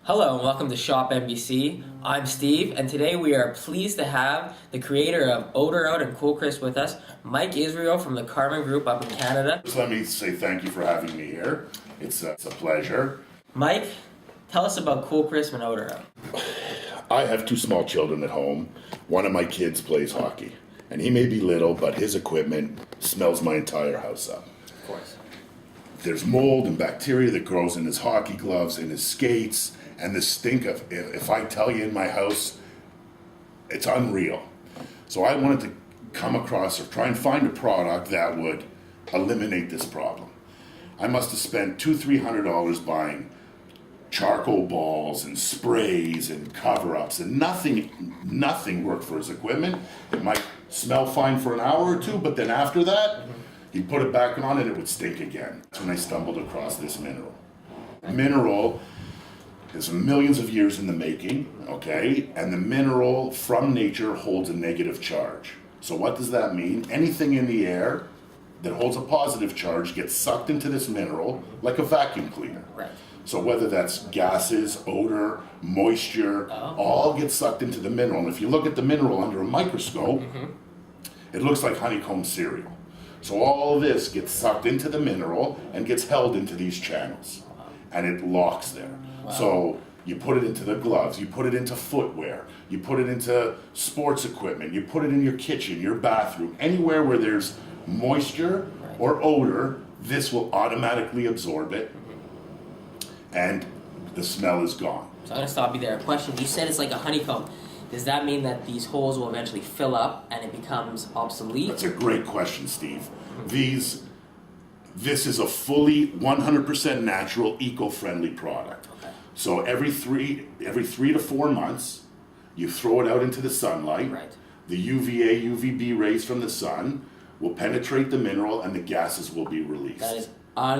Hello and welcome to Shop NBC. I'm Steve, and today we are pleased to have the creator of Odor Out and Cool Crisp with us, Mike Israel from the Carmen Group up in Canada. Just let me say thank you for having me here. It's a pleasure. Mike, tell us about Cool Crisp and Odor Out. I have two small children at home. One of my kids plays hockey, and he may be little, but his equipment smells my entire house up. Of course. There's mold and bacteria that grows in his hockey gloves, in his skates, and the stink of, if I tell you in my house, it's unreal. So I wanted to come across or try and find a product that would eliminate this problem. I must have spent $200-300 buying charcoal balls and sprays and cover-ups, and nothing worked for his equipment. It might smell fine for an hour or two, but then after that, he'd put it back on and it would stink again. That's when I stumbled across this mineral. Mineral is millions of years in the making, okay? And the mineral from nature holds a negative charge. So what does that mean? Anything in the air that holds a positive charge gets sucked into this mineral like a vacuum cleaner. Right. So whether that's gases, odor, moisture, all get sucked into the mineral. And if you look at the mineral under a microscope, it looks like honeycomb cereal. So all of this gets sucked into the mineral and gets held into these channels. And it locks there. Wow. So you put it into the gloves, you put it into footwear, you put it into sports equipment, you put it in your kitchen, your bathroom, anywhere where there's moisture or odor, this will automatically absorb it, and the smell is gone. So I'm going to stop you there. Question, you said it's like a honeycomb. Does that mean that these holes will eventually fill up and it becomes obsolete? That's a great question, Steve. This is a fully 100% natural, eco-friendly product. Okay. So every 3 to 4 months, you throw it out into the sunlight. Right. The UVA, UVB rays from the sun will penetrate the mineral and the gases will be released. That is Well,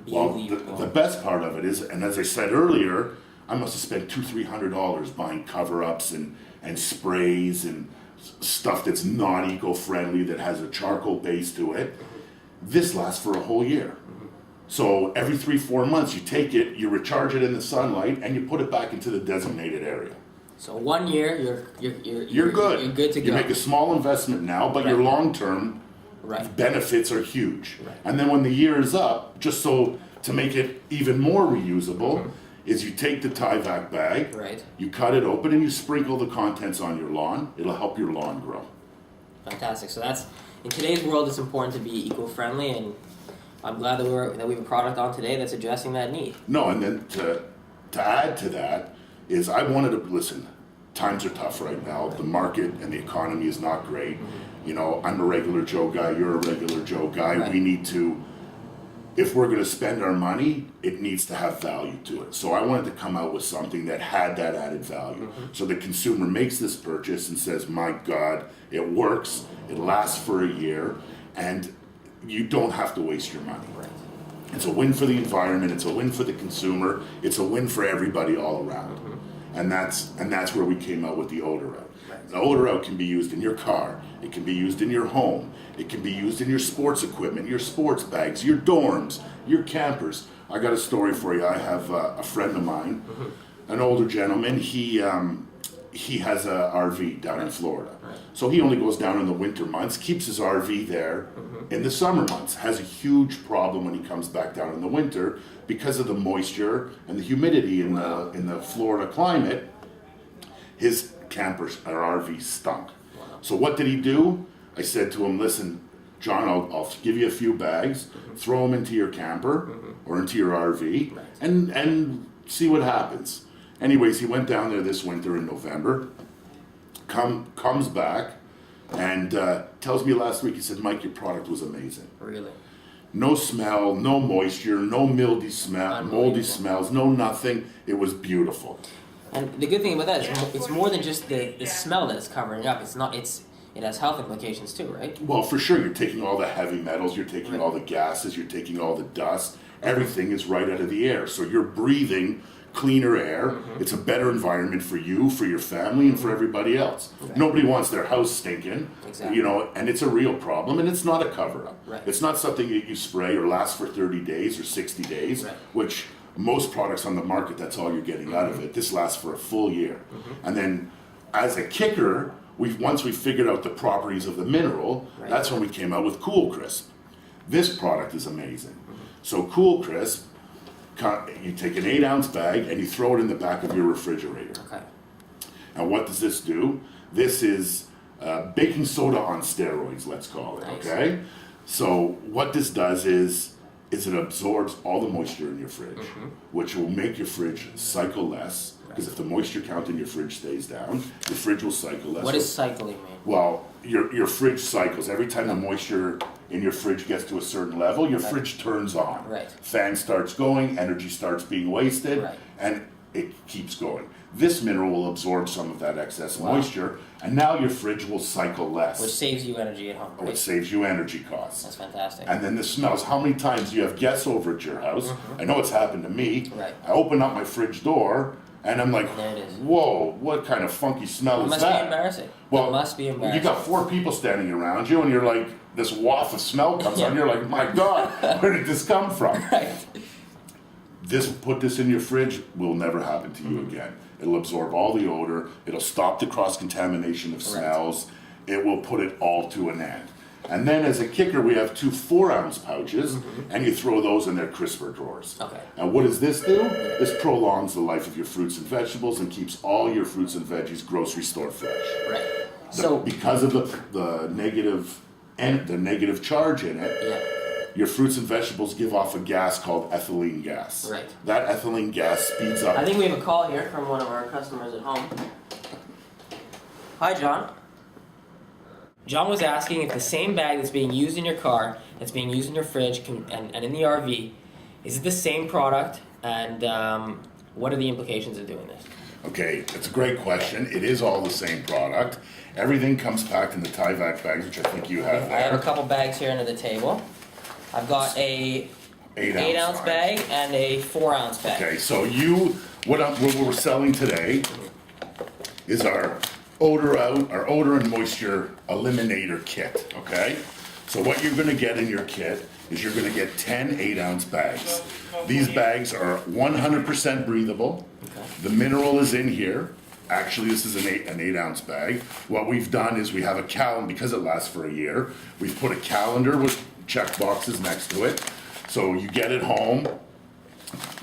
unbelievable. the best part of it is, and as I said earlier, I must have spent $200-300 buying cover-ups and sprays and stuff that's not eco-friendly, that has a charcoal base to it. This lasts for a whole year. So every 3-4 months, you take it, you recharge it in the sunlight, and you put it back into the designated area. So 1 year, you're good. You're good to go. You make a small investment now, but your long-term benefits are huge. Right. And then when the year is up, just so to make it even more reusable, is you take the Tyvek bag, you cut it open, and you sprinkle the contents on your lawn. It'll help your lawn grow. Fantastic. So that's, in today's world, it's important to be eco-friendly, and I'm glad that we have a product on today that's addressing that need. No, and then to add to that is I wanted to, listen, times are tough right now. The market and the economy is not great. You know, I'm a regular Joe guy, you're a regular Joe guy. Right. We need to, if we're going to spend our money, it needs to have value to it. So I wanted to come out with something that had that added value. So the consumer makes this purchase and says, my God, it works, it lasts for a year, and you don't have to waste your money. Right. It's a win for the environment, it's a win for the consumer, it's a win for everybody all around. And that's where we came out with the Odor Out. Right. The Odor Out can be used in your car, it can be used in your home, it can be used in your sports equipment, your sports bags, your dorms, your campers. I got a story for you. I have a friend of mine, an older gentleman. He has a RV down in Florida. Right. So he only goes down in the winter months, keeps his RV there in the summer months, has a huge problem when he comes back down in the winter because of the moisture and the humidity in the Florida climate. His campers or RV stunk. So what did he do? I said to him, listen, John, I'll give you a few bags, throw them into your camper or into your RV, and see what happens. Anyways, he went down there this winter in November, comes back, and tells me last week, he said, Mike, your product was amazing. Really? No smell, no moisture, no moldy smells, no nothing. It was beautiful. And the good thing about that is it's more than just the smell that it's covering up. It has health implications too, right? Well, for sure, you're taking all the heavy metals, you're taking all the gases, you're taking all the dust. Everything is right out of the air. So you're breathing cleaner air. It's a better environment for you, for your family, and for everybody else. Right. Nobody wants their house stinking, you know, and it's a real problem, and it's not a cover-up. Right. It's not something that you spray or lasts for 30 days or 60 days, which most products on the market, that's all you're getting out of it. This lasts for a full year. And then as a kicker, once we figured out the properties of the mineral, that's when we came out with Cool Crisp. This product is amazing. So Cool Crisp, you take an 8-ounce bag and you throw it in the back of your refrigerator. Okay. And what does this do? This is baking soda on steroids, let's call it, okay? So what this does is it absorbs all the moisture in your fridge, which will make your fridge cycle less, because if the moisture count in your fridge stays down, your fridge will cycle less. What does cycling mean? Well, your fridge cycles. Every time the moisture in your fridge gets to a certain level, your fridge turns on. Right. Fan starts going, energy starts being wasted, and it keeps going. This mineral will absorb some of that excess moisture, and now your fridge will cycle less. Which saves you energy at home, right? Which saves you energy costs. That's fantastic. And then the smells. How many times do you have guests over at your house? I know it's happened to me. Right. I open up my fridge door, and I'm like, there it is. whoa, what kind of funky smell is that? It must be embarrassing. Well, it must be embarrassing. You got 4 people standing around you, and you're like, this waft of smell comes on. You're like, my God, where did this come from? Right. Put this in your fridge will never happen to you again. It'll absorb all the odor. It'll stop the cross-contamination of smells. It will put it all to an end. And then as a kicker, we have 2 4-ounce pouches, and you throw those in their crisper drawers. Okay. And what does this do? This prolongs the life of your fruits and vegetables and keeps all your fruits and veggies grocery store fresh. Right. Because of the negative charge in it, your fruits and vegetables give off a gas called ethylene gas. Right. That ethylene gas speeds up. I think we have a call here from one of our customers at home. Hi, John. John was asking if the same bag that's being used in your car, that's being used in your fridge, and in the RV, is it the same product, and what are the implications of doing this? Okay, it's a great question. It is all the same product. Everything comes packed in the Tyvek bags, which I think you have there. I have a couple bags here under the table. I've got a 8-ounce bag and a 4-ounce bag. Okay, so what we're selling today is our odor and moisture eliminator kit. Okay, so what you're going to get in your kit is you're going to get 10 8-ounce bags. These bags are 100% breathable. Okay. The mineral is in here. Actually, this is an 8-ounce bag. What we've done is we have a calendar, because it lasts for a year. We've put a calendar with check boxes next to it. So you get it home.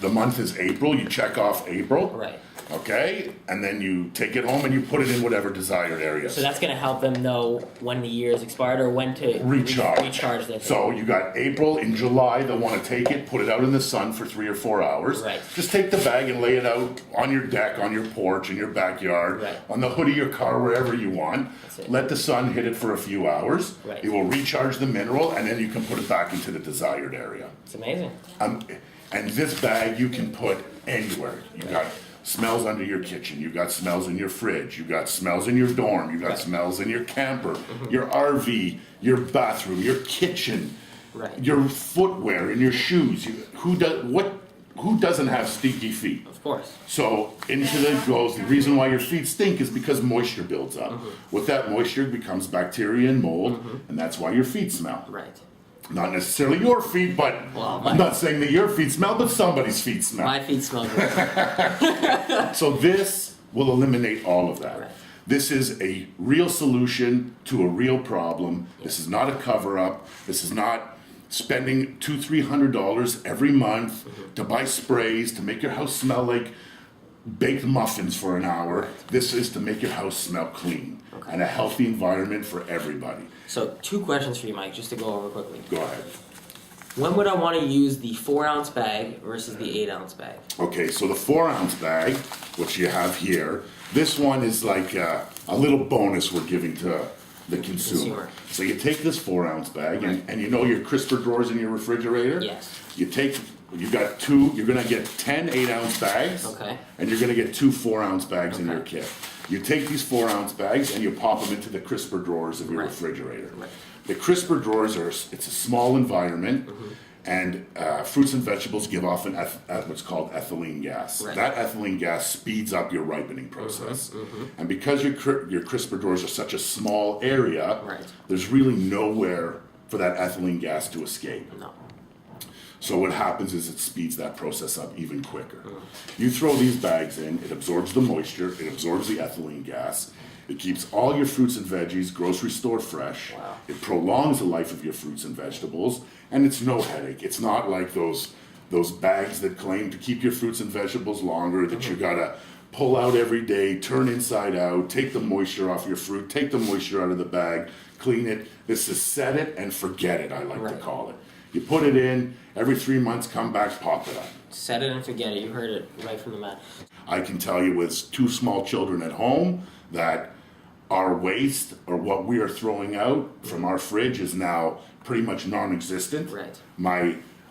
The month is April. You check off April. Right. Okay, and then you take it home and you put it in whatever desired area. So that's going to help them know when the year is expired or when to recharge this. So you got April. In July, they'll want to take it, put it out in the sun for 3 or 4 hours. Right. Just take the bag and lay it out on your deck, on your porch, in your backyard, on the hood of your car, wherever you want. Let the sun hit it for a few hours. Right. It will recharge the mineral, and then you can put it back into the desired area. It's amazing. And this bag you can put anywhere. You got smells under your kitchen, you got smells in your fridge, you got smells in your dorm, you got smells in your camper, your RV, your bathroom, your kitchen, your footwear and your shoes. Who doesn't have stinky feet? Of course. So into the goes, the reason why your feet stink is because moisture builds up. With that moisture becomes bacteria and mold, and that's why your feet smell. Right. Not necessarily your feet, but I'm not saying that your feet smell, but somebody's feet smell. My feet smell good. So this will eliminate all of that. Right. This is a real solution to a real problem. This is not a cover-up. This is not spending $200-300 every month to buy sprays to make your house smell like baked muffins for an hour. This is to make your house smell clean and a healthy environment for everybody. So 2 questions for you, Mike, just to go over quickly. Go ahead. When would I want to use the 4-ounce bag versus the 8-ounce bag? Okay, so the 4-ounce bag, which you have here, this one is like a little bonus we're giving to the consumer. So you take this 4-ounce bag, and you know your crisper drawers in your refrigerator? Yes. You got 2, you're going to get 10 8-ounce bags, and you're going to get 2 4-ounce bags in your kit. You take these 4-ounce bags and you pop them into the crisper drawers of your refrigerator. Right. The crisper drawers it's a small environment, and fruits and vegetables give off what's called ethylene gas. Right. That ethylene gas speeds up your ripening process. And because your crisper drawers are such a small area, there's really nowhere for that ethylene gas to escape. No. So what happens is it speeds that process up even quicker. You throw these bags in, it absorbs the moisture, it absorbs the ethylene gas, it keeps all your fruits and veggies grocery store fresh, Wow. it prolongs the life of your fruits and vegetables, and it's no headache. It's not like those bags that claim to keep your fruits and vegetables longer that you gotta pull out every day, turn inside out, take the moisture off your fruit, take the moisture out of the bag, clean it. This is set it and forget it, I like to Right. call it. You put it in, every 3 months, come back, pop it up. Set it and forget it. You heard it right from the man. I can tell you with 2 small children at home that our waste or what we are throwing out from our fridge is now pretty much non-existent. Right.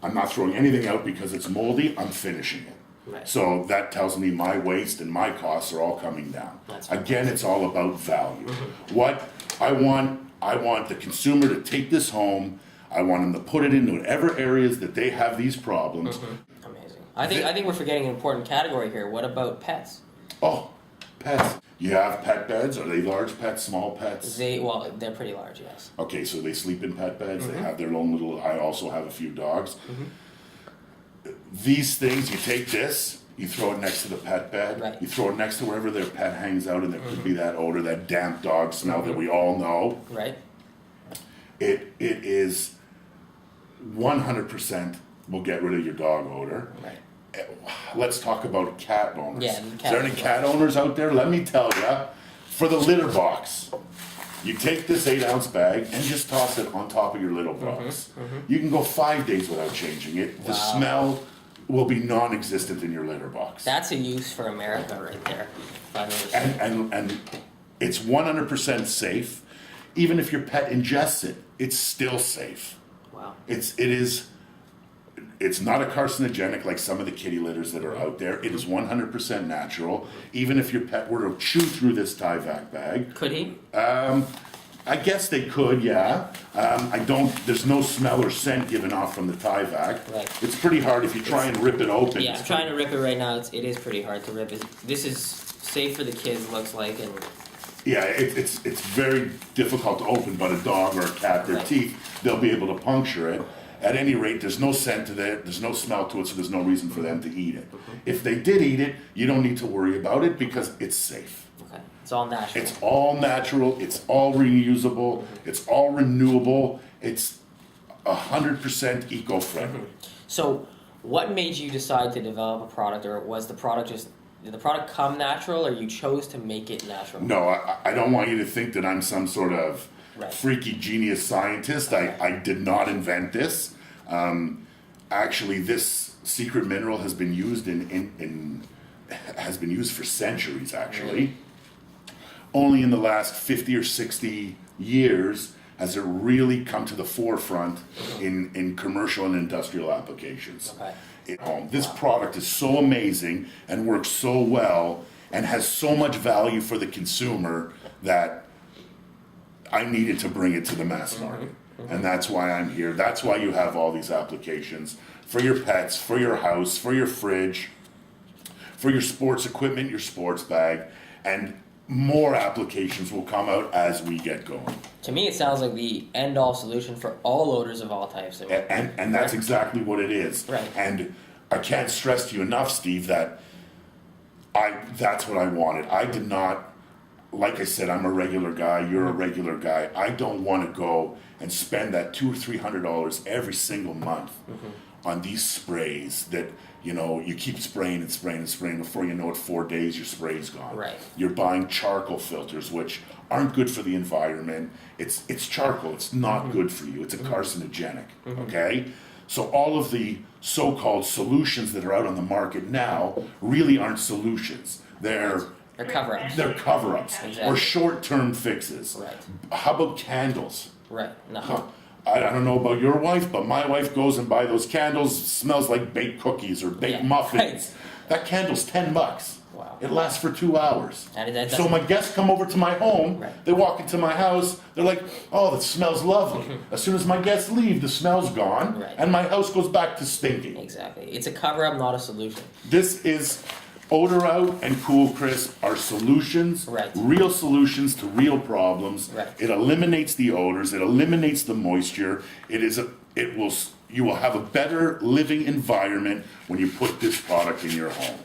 I'm not throwing anything out because it's moldy, I'm finishing it. Right. So that tells me my waste and my costs are all coming down. That's Again, it's all about value. What I want the consumer to take this home. I want them to put it in whatever areas that they have these problems. Amazing. I think we're forgetting an important category here. What about pets? Oh, pets. You have pet beds. Are they large pets, small pets? They're pretty large, yes. Okay, so they sleep in pet beds. They have their own little. I also have a few dogs. These things, you take this, you throw it next to the pet bed. Right. You throw it next to wherever their pet hangs out, and there could be that odor, that damp dog smell that we all know. Right. It is 100% will get rid of your dog odor. Right. Let's talk about cat owners. Yeah, Is there any cat owners out there? Let me tell you, for the litter box, you take this 8-ounce bag and just toss it on top of your litter box. You can go 5 days without changing it. The smell will be non-existent in your litter box. That's a use for America right there. If I've ever seen. And it's 100% safe. Even if your pet ingests it, it's still safe. Wow. It's not a carcinogenic like some of the kitty litters that are out there. It is 100% natural. Even if your pet were to chew through this Tyvek bag. Could he? I guess they could, yeah. There's no smell or scent given off from the Tyvek. Right. It's pretty hard if you try and rip it open. Yeah, I'm trying to rip it right now. It is pretty hard to rip. This is safe for the kids, looks like, and Yeah, it's very difficult to open, but a dog or a cat, their Right. teeth, they'll be able to puncture it. At any rate, there's no scent to it, there's no smell to it, so there's no reason for them to eat it. If they did eat it, you don't need to worry about it because it's safe. okay, it's all natural. It's all natural, it's all reusable, it's all renewable, it's 100% eco-friendly. So, what made you decide to develop a product, or was the product did the product come natural, or you chose to make it natural? No, I don't want you to think that I'm some sort of Right. freaky genius scientist. I did not invent this. Actually, this secret mineral has been used has been used for centuries. Actually, only in the last 50 or 60 years has it really come to the forefront in commercial and industrial applications. Okay. This product is so amazing and works so well and has so much value for the consumer that I needed to bring it to the mass market. And that's why I'm here. That's why you have all these applications for your pets, for your house, for your fridge, for your sports equipment, your sports bag, and more applications will come out as we get going. To me, it sounds like the end-all solution for all odors of all types. And that's exactly what it is. Right. And I can't stress to you enough, Steve, that that's what I wanted. I did not, like I said, I'm a regular guy, you're a regular guy. I don't want to go and spend that $200 or $300 every single month on these sprays that, you keep spraying and spraying and spraying. Before you know it, 4 days, your spray's gone. Right. You're buying charcoal filters, which aren't good for the environment. It's charcoal. It's not good for you. It's a carcinogenic, okay? So all of the so-called solutions that are out on the market now really aren't solutions. They're cover-ups. They're cover-ups Exactly. or short-term fixes. Right. How about candles? Right. No. I don't know about your wife, but my wife goes and buys those candles. It smells like baked cookies or baked Yeah, muffins. right. That candle's $10. Wow. It lasts for 2 hours. And that So doesn't- my guests come over to my home. Right. They walk into my house. They're like, "Oh, that smells lovely." As soon as my guests leave, the smell's gone, Right. and my house goes back to stinking. Exactly. It's a cover-up, not a solution. This is Odor Out and Cool Crisp are solutions, Right. real solutions to real problems. Right. It eliminates the odors, it eliminates the moisture. You will have a better living environment when you put this product in your home.